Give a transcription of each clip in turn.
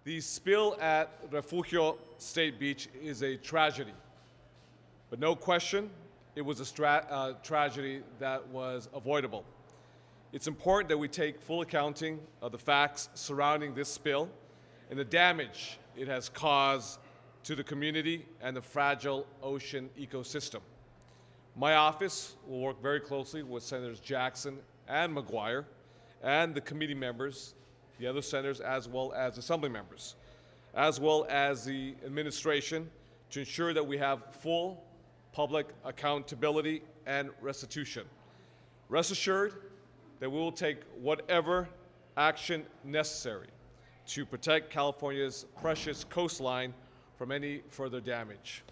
The spill at Refugio State Beach is a tragedy, but no question, it was a tragedy that was avoidable. It's important that we take full accounting of the facts surrounding this spill and the damage it has caused to the community and the fragile ocean ecosystem. My office will work very closely with Senators Jackson and McGuire and the committee members, the other senators, as well as assembly members, as well as the administration, to ensure that we have full public accountability and restitution. Rest assured that we will take whatever action necessary to protect California's precious coastline from any further damage.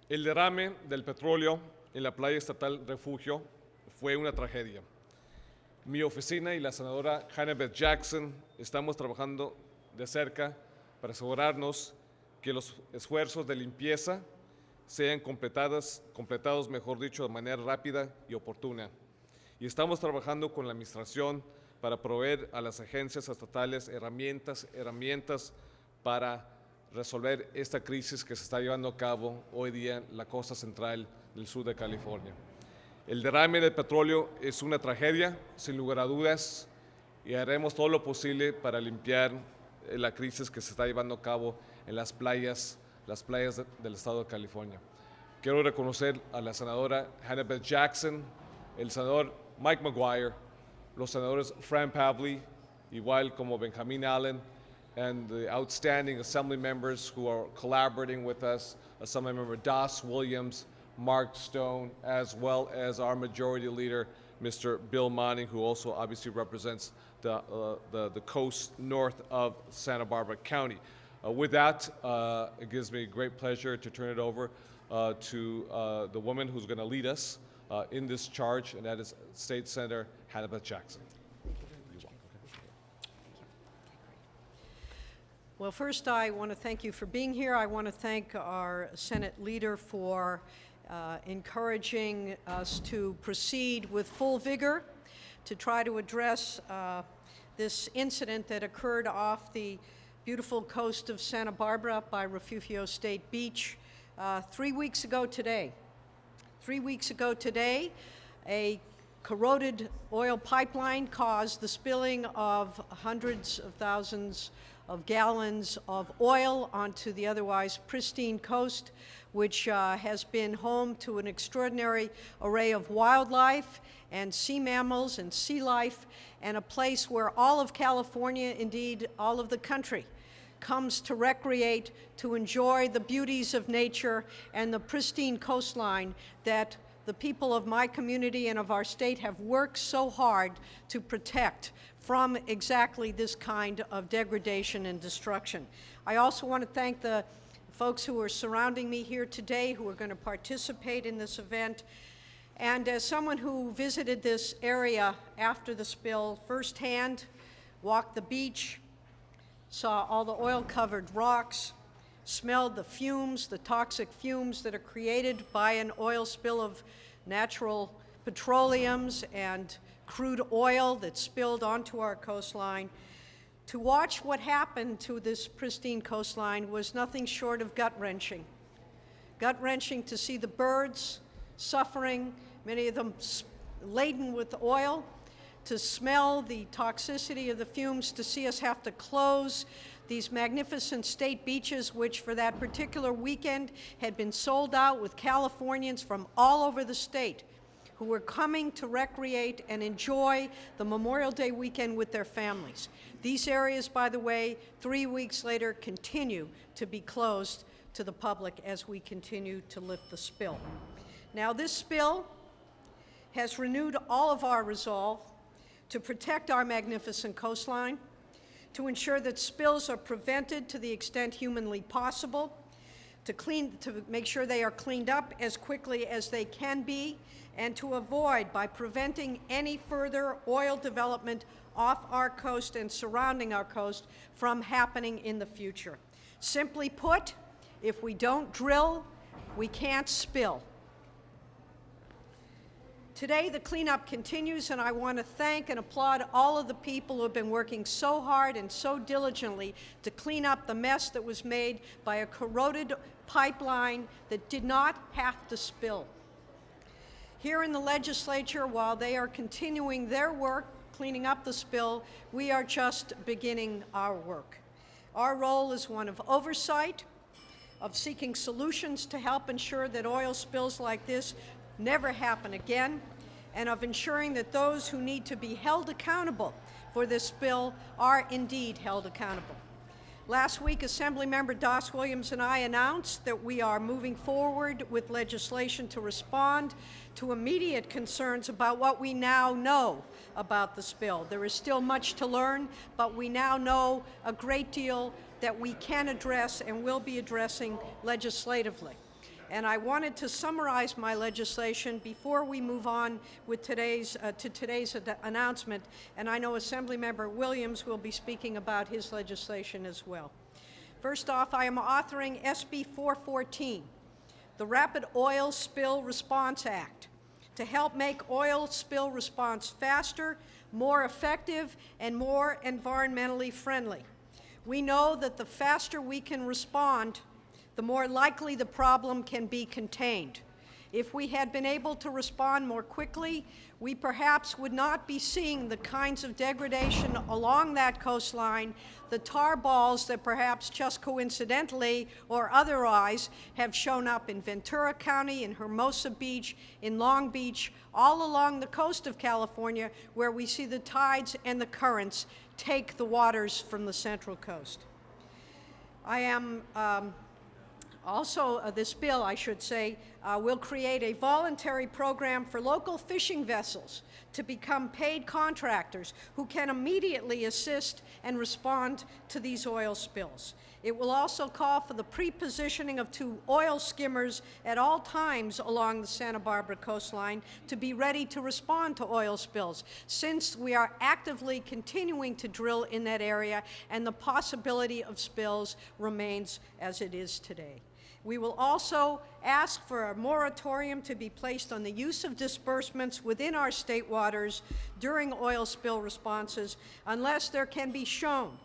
El derrame del petróleo en la playa estatal Refugio fue una tragedia. Mi oficina y la senadora Hannah-Beth Jackson estamos trabajando de cerca para asegurarnos que los esfuerzos de limpieza sean completados, mejor dicho, de manera rápida y oportuna. Y estamos trabajando con la administración para proveer a las agencias estatales herramientas para resolver esta crisis que se está llevando a cabo hoy día en la costa central del sur de California. El derrame de petróleo es una tragedia, sin lugar a dudas, y haremos todo lo posible para limpiar la crisis que se está llevando a cabo en las playas del estado de California. Quiero reconocer a la senadora Hannah-Beth Jackson, el senador Mike McGuire, los senadores Fran Pavley, igual como Benjamin Allen, and the outstanding assembly members who are collaborating with us, Assemblymember Doss Williams, Mark Stone, as well as our majority leader, Mr. Bill Manning, who also obviously represents the coast north of Santa Barbara County. With that, it gives me great pleasure to turn it over to the woman who's going to lead us in this charge, and that is State Senator Hannah-Beth Jackson. Well, first I want to thank you for being here. I want to thank our Senate leader for encouraging us to proceed with full vigor to try to address this incident that occurred off the beautiful coast of Santa Barbara by Refugio State Beach 3 weeks ago today. 3 weeks ago today, a corroded oil pipeline caused the spilling of hundreds of thousands of gallons of oil onto the otherwise pristine coast, which has been home to an extraordinary array of wildlife and sea mammals and sea life, and a place where all of California, indeed all of the country, comes to recreate, to enjoy the beauties of nature and the pristine coastline that the people of my community and of our state have worked so hard to protect from exactly this kind of degradation and destruction. I also want to thank the folks who are surrounding me here today who are going to participate in this event. And as someone who visited this area after the spill firsthand, walked the beach, saw all the oil-covered rocks, smelled the fumes, the toxic fumes that are created by an oil spill of natural petroleums and crude oil that spilled onto our coastline. To watch what happened to this pristine coastline was nothing short of gut-wrenching. Gut-wrenching to see the birds suffering, many of them laden with oil, to smell the toxicity of the fumes, to see us have to close these magnificent state beaches, which for that particular weekend had been sold out with Californians from all over the state who were coming to recreate and enjoy the Memorial Day weekend with their families. These areas, by the way, 3 weeks later continue to be closed to the public as we continue to lift the spill. Now, this spill has renewed all of our resolve to protect our magnificent coastline, to ensure that spills are prevented to the extent humanly possible, to make sure they are cleaned up as quickly as they can be, and to avoid, by preventing any further oil development off our coast and surrounding our coast, from happening in the future. Simply put, if we don't drill, we can't spill. Today, the cleanup continues, and I want to thank and applaud all of the people who have been working so hard and so diligently to clean up the mess that was made by a corroded pipeline that did not have to spill. Here in the legislature, while they are continuing their work cleaning up the spill, we are just beginning our work. Our role is one of oversight, of seeking solutions to help ensure that oil spills like this never happen again, and of ensuring that those who need to be held accountable for this spill are indeed held accountable. Last week, Assemblymember Doss Williams and I announced that we are moving forward with legislation to respond to immediate concerns about what we now know about the spill. There is still much to learn, but we now know a great deal that we can address and will be addressing legislatively. And I wanted to summarize my legislation before we move on with today's announcement, and I know Assemblymember Williams will be speaking about his legislation as well. First off, I am authoring SB 414, the Rapid Oil Spill Response Act, to help make oil spill response faster, more effective, and more environmentally friendly. We know that the faster we can respond, the more likely the problem can be contained. If we had been able to respond more quickly, we perhaps would not be seeing the kinds of degradation along that coastline, the tar balls that perhaps just coincidentally or otherwise have shown up in Ventura County, in Hermosa Beach, in Long Beach, all along the coast of California, where we see the tides and the currents take the waters from the Central Coast. I am this bill, I should say, will create a voluntary program for local fishing vessels to become paid contractors who can immediately assist and respond to these oil spills. It will also call for the pre-positioning of 2 oil skimmers at all times along the Santa Barbara coastline to be ready to respond to oil spills, since we are actively continuing to drill in that area and the possibility of spills remains as it is today. We will also ask for a moratorium to be placed on the use of disbursements within our state waters during oil spill responses unless there can be shown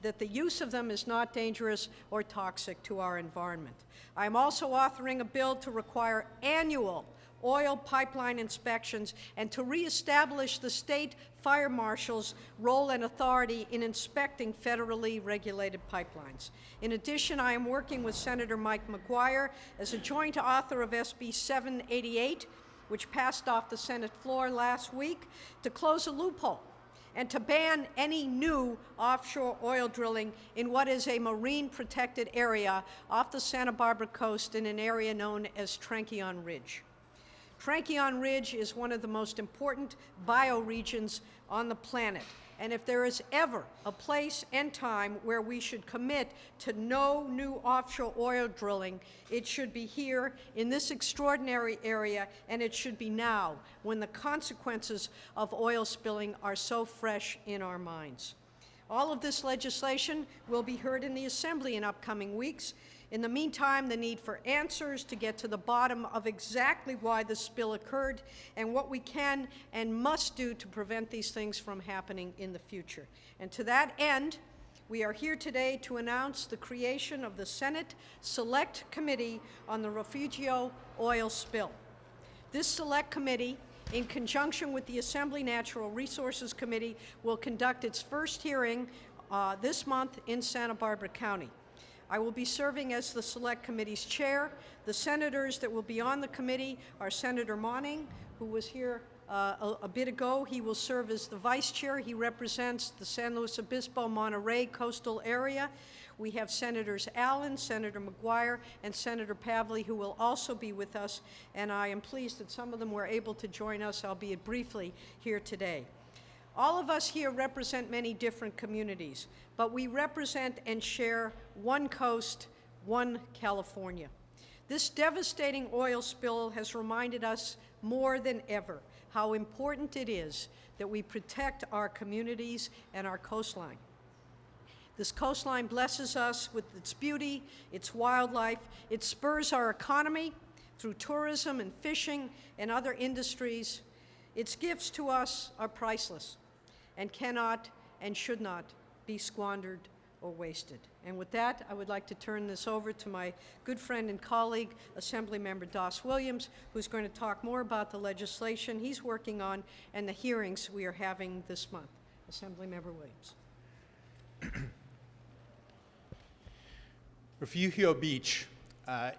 that the use of them is not dangerous or toxic to our environment. I am also authoring a bill to require annual oil pipeline inspections and to reestablish the state fire marshal's role and authority in inspecting federally regulated pipelines. In addition, I am working with Senator Mike McGuire as a joint author of SB 788, which passed off the Senate floor last week, to close a loophole and to ban any new offshore oil drilling in what is a marine protected area off the Santa Barbara coast in an area known as Tranqueon Ridge. Tranqueon Ridge is one of the most important bioregions on the planet, and if there is ever a place and time where we should commit to no new offshore oil drilling, it should be here in this extraordinary area, and it should be now, when the consequences of oil spilling are so fresh in our minds. All of this legislation will be heard in the Assembly in upcoming weeks. In the meantime, the need for answers to get to the bottom of exactly why the spill occurred and what we can and must do to prevent these things from happening in the future. And to that end, we are here today to announce the creation of the Senate Select Committee on the Refugio oil spill. This Select Committee, in conjunction with the Assembly Natural Resources Committee, will conduct its first hearing this month in Santa Barbara County. I will be serving as the Select Committee's chair. The senators that will be on the committee are Senator Monning, who was here a bit ago. He will serve as the vice chair. He represents the San Luis Obispo, Monterey coastal area. We have Senators Allen, Senator McGuire, and Senator Pavley, who will also be with us, and I am pleased that some of them were able to join us, albeit briefly, here today. All of us here represent many different communities, but we represent and share one coast, one California. This devastating oil spill has reminded us more than ever how important it is that we protect our communities and our coastline. This coastline blesses us with its beauty, its wildlife. It spurs our economy through tourism and fishing and other industries. Its gifts to us are priceless and cannot and should not be squandered or wasted. And with that, I would like to turn this over to my good friend and colleague, Assemblymember Doss Williams, who's going to talk more about the legislation he's working on and the hearings we are having this month. Assemblymember Williams. Refugio Beach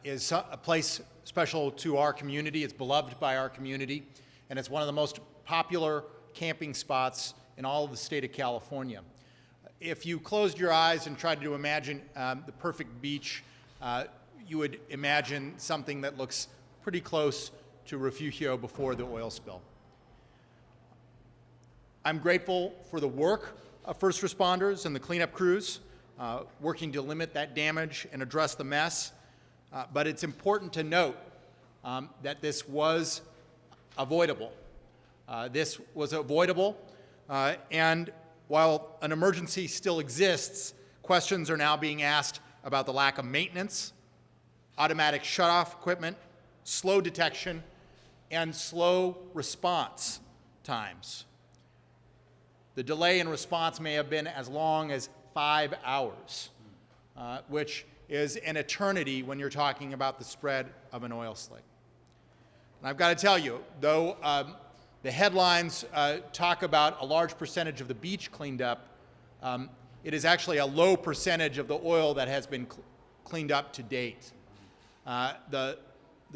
is a place special to our community. It's beloved by our community, and it's one of the most popular camping spots in all of the state of California. If you closed your eyes and tried to imagine the perfect beach, you would imagine something that looks pretty close to Refugio before the oil spill. I'm grateful for the work of first responders and the cleanup crews working to limit that damage and address the mess, but it's important to note that this was avoidable. And while an emergency still exists, questions are now being asked about the lack of maintenance, automatic shutoff equipment, slow detection, and slow response times. The delay in response may have been as long as 5 hours, which is an eternity when you're talking about the spread of an oil slick. And I've got to tell you, though the headlines talk about a large percentage of the beach cleaned up, it is actually a low percentage of the oil that has been cleaned up to date. The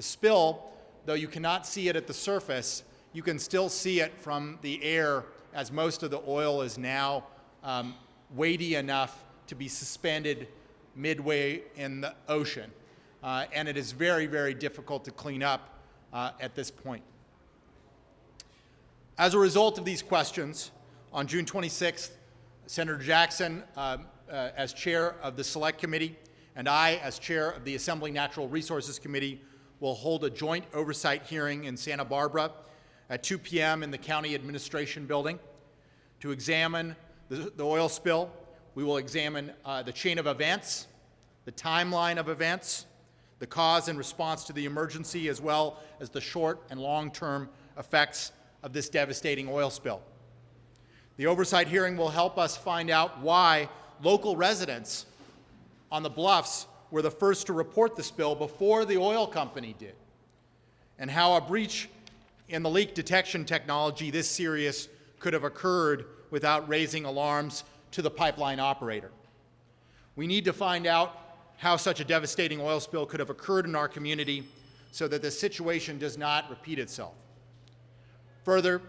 spill, though you cannot see it at the surface, you can still see it from the air, as most of the oil is now weighty enough to be suspended midway in the ocean. And it is very, very difficult to clean up at this point. As a result of these questions, on June 26th, Senator Jackson, as chair of the Select Committee, and I, as chair of the Assembly Natural Resources Committee, will hold a joint oversight hearing in Santa Barbara at 2 p.m. in the County Administration Building to examine the oil spill. We will examine the chain of events, the timeline of events, the cause and response to the emergency, as well as the short and long-term effects of this devastating oil spill. The oversight hearing will help us find out why local residents on the bluffs were the first to report the spill before the oil company did, and how a breach in the leak detection technology this serious could have occurred without raising alarms to the pipeline operator. We need to find out how such a devastating oil spill could have occurred in our community so that the situation does not repeat itself. Further,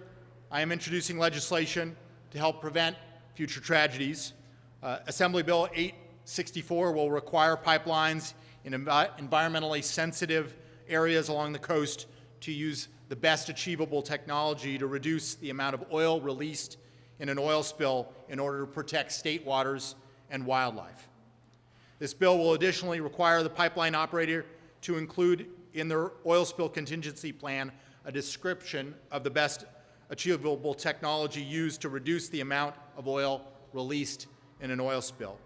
I am introducing legislation to help prevent future tragedies. Assembly Bill 864 will require pipelines in environmentally sensitive areas along the coast to use the best achievable technology to reduce the amount of oil released in an oil spill in order to protect state waters and wildlife. This bill will additionally require the pipeline operator to include in their oil spill contingency plan a description of the best achievable technology used to reduce the amount of oil released in an oil spill.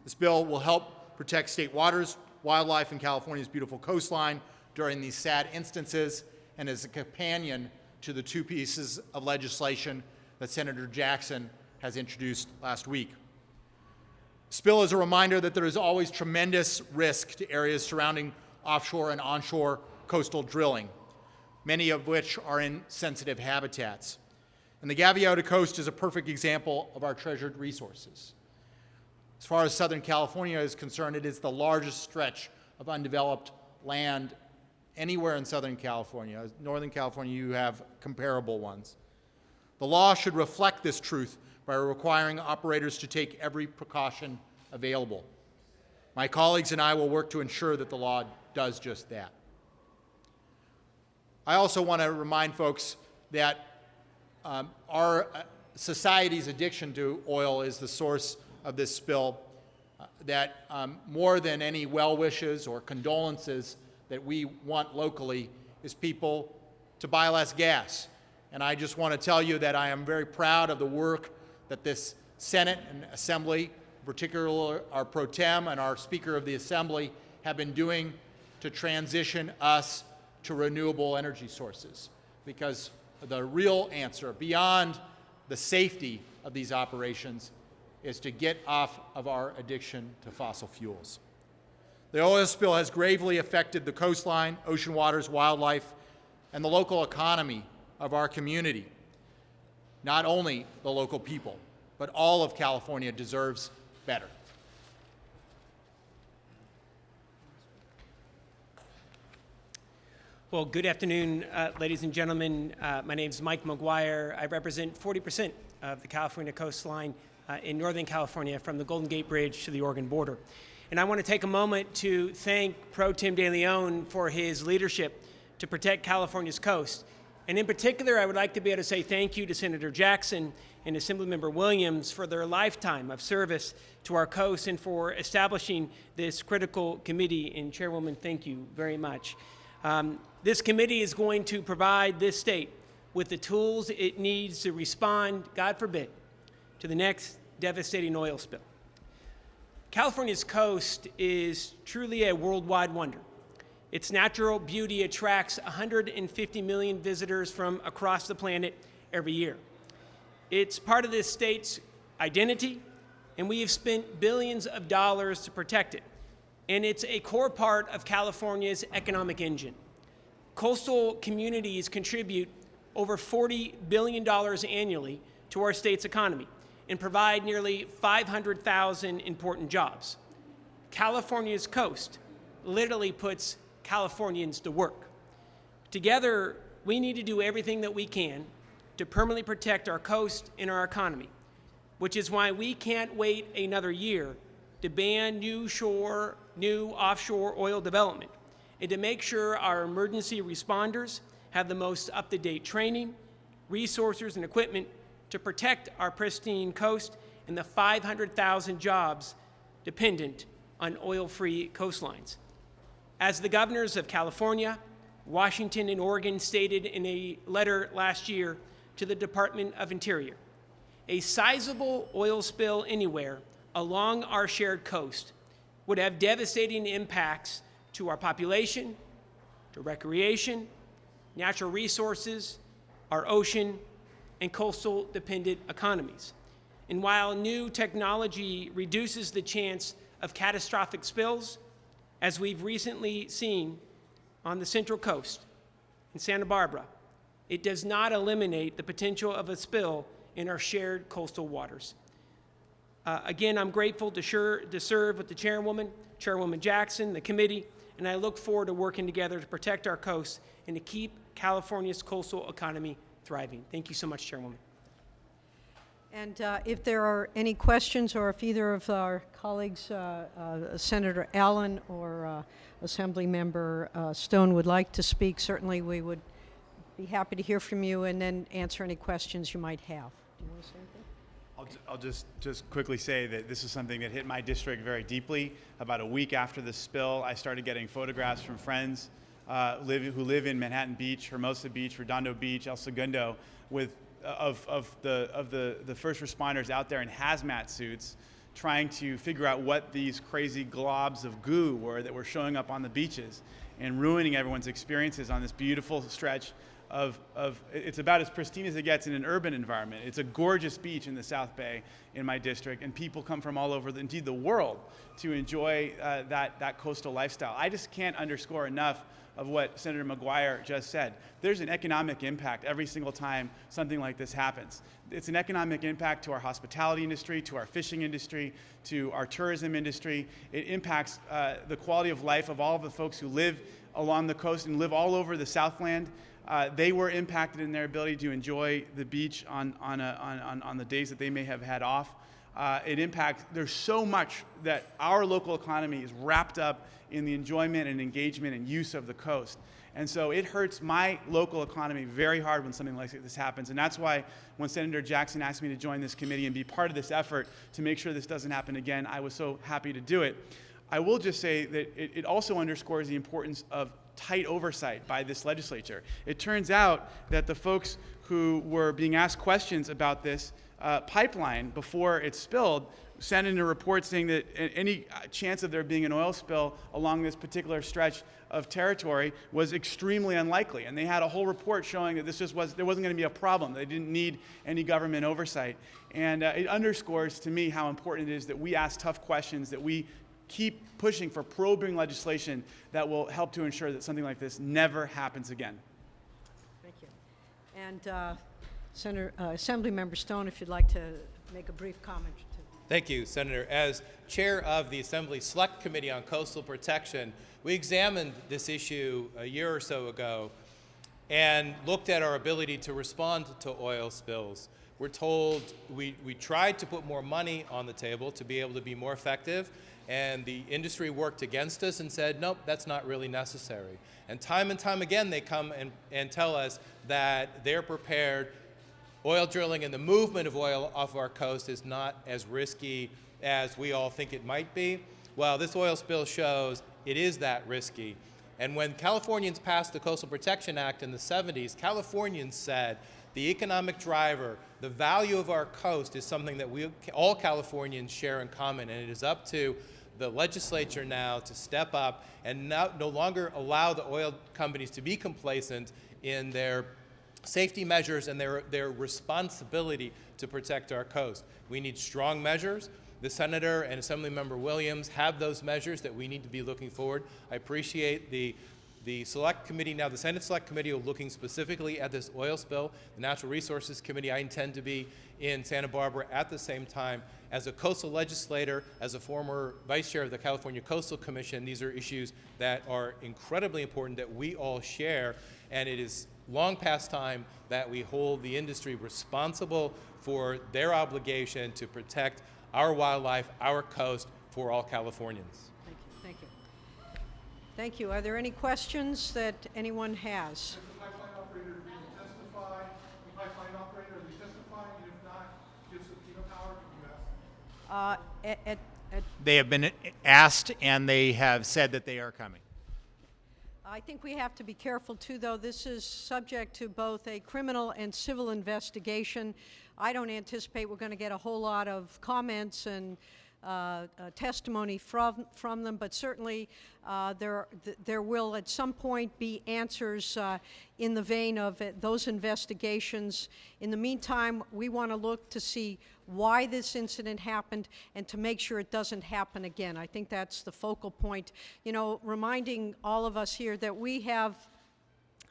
This bill will help protect state waters, wildlife, and California's beautiful coastline during these sad instances, and is a companion to the 2 pieces of legislation that Senator Jackson has introduced last week. Spill is a reminder that there is always tremendous risk to areas surrounding offshore and onshore coastal drilling, many of which are in sensitive habitats. And the Gaviota Coast is a perfect example of our treasured resources. As far as Southern California is concerned, it is the largest stretch of undeveloped land anywhere in Southern California. Northern California, you have comparable ones. The law should reflect this truth by requiring operators to take every precaution available. My colleagues and I will work to ensure that the law does just that. I also want to remind folks that our society's addiction to oil is the source of this spill, that more than any well wishes or condolences that we want locally is people to buy less gas. And I just want to tell you that I am very proud of the work that this Senate and Assembly, particularly our pro tem and our Speaker of the Assembly, have been doing to transition us to renewable energy sources. Because the real answer, beyond the safety of these operations, is to get off of our addiction to fossil fuels. The oil spill has gravely affected the coastline, ocean waters, wildlife, and the local economy of our community. Not only the local people, but all of California deserves better. Well, good afternoon, ladies and gentlemen. My name is Mike McGuire. I represent 40% of the California coastline in Northern California, from the Golden Gate Bridge to the Oregon border. And I want to take a moment to thank Pro Tem De Leon for his leadership to protect California's coast. And in particular, I would like to be able to say thank you to Senator Jackson and Assemblymember Williams for their lifetime of service to our coast and for establishing this critical committee. And Chairwoman, thank you very much. This committee is going to provide this state with the tools it needs to respond, God forbid, to the next devastating oil spill. California's coast is truly a worldwide wonder. Its natural beauty attracts 150 million visitors from across the planet every year. It's part of this state's identity, and we have spent billions of dollars to protect it. And it's a core part of California's economic engine. Coastal communities contribute over $40 billion annually to our state's economy and provide nearly 500,000 important jobs. California's coast literally puts Californians to work. Together, we need to do everything that we can to permanently protect our coast and our economy, which is why we can't wait another year to ban new offshore oil development, and to make sure our emergency responders have the most up-to-date training, resources, and equipment to protect our pristine coast and the 500,000 jobs dependent on oil-free coastlines. As the governors of California, Washington, and Oregon stated in a letter last year to the Department of Interior, a sizable oil spill anywhere along our shared coast would have devastating impacts to our population, to recreation, natural resources, our ocean, and coastal-dependent economies. And while new technology reduces the chance of catastrophic spills, as we've recently seen on the Central Coast in Santa Barbara, it does not eliminate the potential of a spill in our shared coastal waters. Again, I'm grateful to serve with the Chairwoman Jackson, the committee, and I look forward to working together to protect our coast and to keep California's coastal economy thriving. Thank you so much, Chairwoman. And if there are any questions, or if either of our colleagues, Senator Allen or Assemblymember Stone, would like to speak, certainly we would be happy to hear from you and then answer any questions you might have. Do you want to say anything? I'll just quickly say that this is something that hit my district very deeply. About a week after the spill, I started getting photographs from friends who live in Manhattan Beach, Hermosa Beach, Redondo Beach, El Segundo, of the first responders out there in hazmat suits, trying to figure out what these crazy globs of goo were that were showing up on the beaches and ruining everyone's experiences on this beautiful stretch of it's about as pristine as it gets in an urban environment. It's a gorgeous beach in the South Bay in my district, and people come from all over, indeed the world, to enjoy that coastal lifestyle. I just can't underscore enough of what Senator McGuire just said. There's an economic impact every single time something like this happens. It's an economic impact to our hospitality industry, to our fishing industry, to our tourism industry. It impacts the quality of life of all of the folks who live along the coast and live all over the Southland. They were impacted in their ability to enjoy the beach on the days that they may have had off. There's so much that our local economy is wrapped up in the enjoyment and engagement and use of the coast. And so it hurts my local economy very hard when something like this happens. And that's why when Senator Jackson asked me to join this committee and be part of this effort to make sure this doesn't happen again, I was so happy to do it. I will just say that it also underscores the importance of tight oversight by this legislature. It turns out that the folks who were being asked questions about this pipeline before it spilled sent in a report saying that any chance of there being an oil spill along this particular stretch of territory was extremely unlikely. And they had a whole report showing that there wasn't going to be a problem. They didn't need any government oversight. And it underscores to me how important it is that we ask tough questions, that we keep pushing for probing legislation that will help to ensure that something like this never happens again. Thank you. And Assemblymember Stone, if you'd like to make a brief comment. Thank you, Senator. As chair of the Assembly Select Committee on Coastal Protection, we examined this issue a year or so ago and looked at our ability to respond to oil spills. We're told we tried to put more money on the table to be able to be more effective, and the industry worked against us and said, nope, that's not really necessary. And time again, they come and tell us that they're prepared. Oil drilling and the movement of oil off our coast is not as risky as we all think it might be. Well, this oil spill shows it is that risky. And when Californians passed the Coastal Protection Act in the 70s, Californians said the economic driver, the value of our coast is something that all Californians share in common, and it is up to the legislature now to step up and no longer allow the oil companies to be complacent in their safety measures and their responsibility to protect our coast. We need strong measures. The Senator and Assemblymember Williams have those measures that we need to be looking forward. I appreciate the Select Committee, now the Senate Select Committee, are looking specifically at this oil spill. The Natural Resources Committee, I intend to be in Santa Barbara at the same time. As a coastal legislator, as a former vice chair of the California Coastal Commission, these are issues that are incredibly important that we all share, and it is long past time that we hold the industry responsible for their obligation to protect our wildlife, our coast, for all Californians. Thank you. Thank you. Thank you. Are there any questions that anyone has? Does the pipeline operator testify? The pipeline operator, are they testifying? And if not, give subpoena power to the U.S.? They have been asked, and they have said that they are coming. I think we have to be careful, too, though. This is subject to both a criminal and civil investigation. I don't anticipate we're going to get a whole lot of comments and testimony from them, but certainly there will at some point be answers in the vein of those investigations. In the meantime, we want to look to see why this incident happened and to make sure it doesn't happen again. I think that's the focal point. You know, reminding all of us here that we have,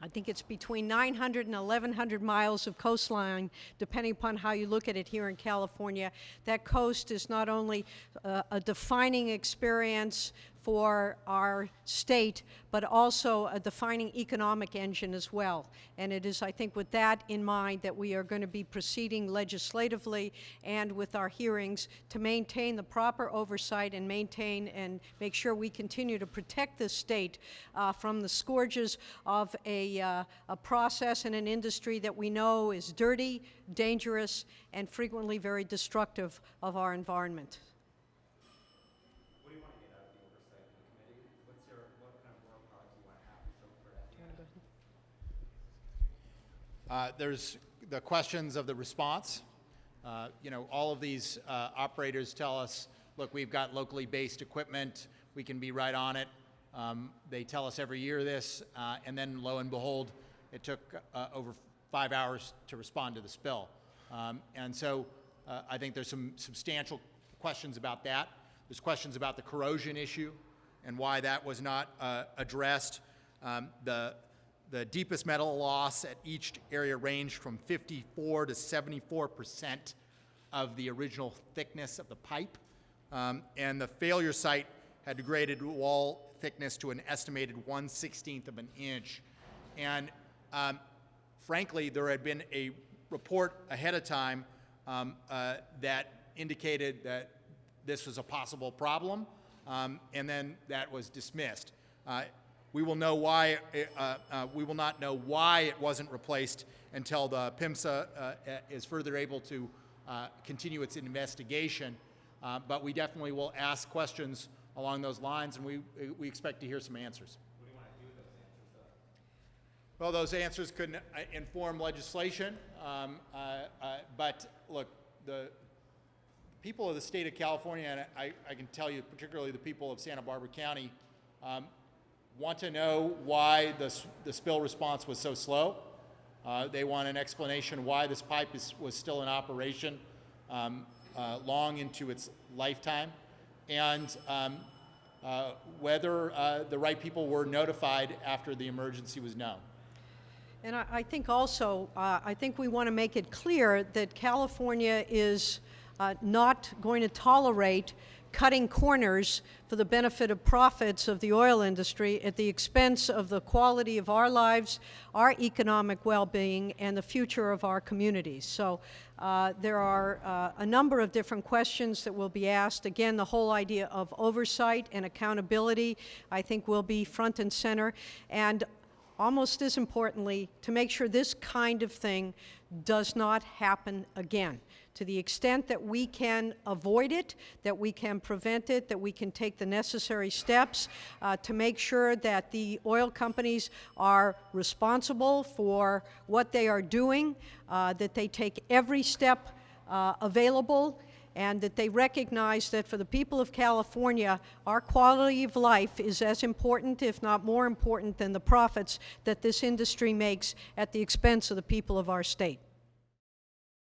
I think it's between 900 and 1,100 miles of coastline, depending upon how you look at it here in California. That coast is not only a defining experience for our state, but also a defining economic engine as well. And it is, I think, with that in mind that we are going to be proceeding legislatively and with our hearings to maintain the proper oversight and maintain and make sure we continue to protect this state from the scourges of a process and an industry that we know is dirty, dangerous, and frequently very destructive of our environment. There's the questions of the response. You know, all of these operators tell us, look, we've got locally based equipment, we can be right on it. They tell us every year this, and then lo and behold, it took over 5 hours to respond to the spill. And so I think there's some substantial questions about that. There's questions about the corrosion issue and why that was not addressed. The deepest metal loss at each area ranged from 54 to 74% of the original thickness of the pipe. And the failure site had degraded wall thickness to an estimated 1/16 of an inch. And frankly, there had been a report ahead of time that indicated that this was a possible problem, and then that was dismissed. We will know why. We will not know why it wasn't replaced until the PIMSA is further able to continue its investigation. But we definitely will ask questions along those lines, and we expect to hear some answers. What do you want to do with those answers, though? Well, those answers could inform legislation. But look, the people of the state of California, and I can tell you particularly the people of Santa Barbara County, want to know why the spill response was so slow. They want an explanation why this pipe was still in operation long into its lifetime, and whether the right people were notified after the emergency was known. And I think also, I think we want to make it clear that California is not going to tolerate cutting corners for the benefit of profits of the oil industry at the expense of the quality of our lives, our economic well-being, and the future of our communities. So there are a number of different questions that will be asked. Again, the whole idea of oversight and accountability, I think, will be front and center. And almost as importantly, to make sure this kind of thing does not happen again. To the extent that we can avoid it, that we can prevent it, that we can take the necessary steps to make sure that the oil companies are responsible for what they are doing, that they take every step available, and that they recognize that for the people of California, our quality of life is as important, if not more important, than the profits that this industry makes at the expense of the people of our state.